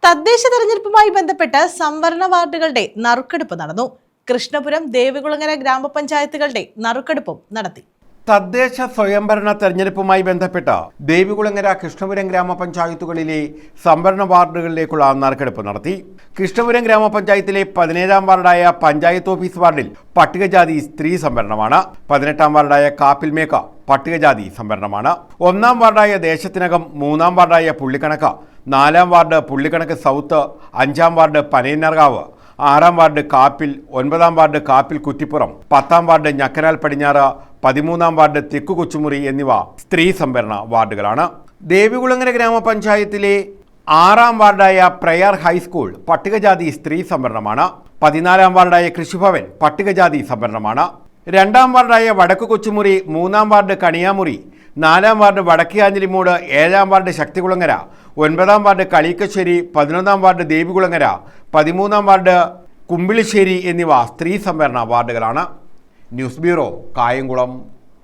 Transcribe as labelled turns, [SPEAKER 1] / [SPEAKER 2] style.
[SPEAKER 1] തദ്ദേശ തെരഞ്ഞെടുപ്പുമായി ബന്ധപ്പെട്ട് സംവരണ വാർഡുകളുടെ നറുക്കെടുപ്പ് നടന്നു. കൃഷ്ണപുരം, ദേവികുളങ്ങര ഗ്രാമപഞ്ചായത്തുകളുടെ നറുക്കെടുപ്പും നടത്തി.
[SPEAKER 2] തദ്ദേശ സ്വയംഭരണ തെരഞ്ഞെടുപ്പുമായി ബന്ധപ്പെട്ട് ദേവികുളങ്ങര, കൃഷ്ണപുരം ഗ്രാമപഞ്ചായത്തുകളിലെ സംവരണ വാർഡുകളിലേക്കുള്ള നറുക്കെടുപ്പ് നടത്തി. കൃഷ്ണപുരം ഗ്രാമപഞ്ചായത്തിലെ 17-ാം വാർഡായ പഞ്ചായത്ത് ഓഫീസ് വാർഡിൽ പട്ടികജാതി സ്ത്രീ സംവരണമാണ്. 18-ാം വാർഡായ കാപ്പിൽമേക്ക പട്ടികജാതി സംവരണമാണ്. 1-ാം വാർഡായ ദേശത്തിനകം, 3-ാം വാർഡായ പുള്ളിക്കണക്ക്, 4-ാം വാർഡ് പുള്ളിക്കണക്ക് സൗത്ത്, 5-ാം വാർഡ് പനയന്നർകാവ്, 6-ാം വാർഡ് കാപ്പിൽ, 9-ാം വാർഡ് കാപ്പിൽ കുറ്റിപ്പുറം, 10-ാം വാർഡ് ഞക്കനാൽ പടിഞ്ഞാറ്, 13-ാം വാർഡ് തെക്കു കൊച്ചുമുറി എന്നിവ സ്ത്രീ സംവരണ വാർഡുകളാണ്. ദേവികുളങ്ങര ഗ്രാമപഞ്ചായത്തിലെ 6-ാം വാർഡായ പ്രയർ ഹൈസ്കൂൾ പട്ടികജാതി സ്ത്രീ സംവരണമാണ്. 14-ാം വാർഡായ കൃഷിഭവൻ പട്ടികജാതി സംവരണമാണ്. 2-ാം വാർഡായ വടക്കു കൊച്ചുമുറി, 3-ാം വാർഡ് കണിയാമുറി, 4-ാം വാർഡ് വടക്കേയാഞ്ഞിലിമൂട്, 7-ാം വാർഡ് ശക്തികുളങ്ങര, 9-ാം വാർഡ് കളിക്കശ്ശേരി, 11-ാം വാർഡ് ദേവികുളങ്ങര, 13-ാം വാർഡ് കുമ്പിളിശ്ശേരി എന്നിവ സ്ത്രീ സംവരണ വാർഡുകളാണ്. News bureau, Kayamkulam.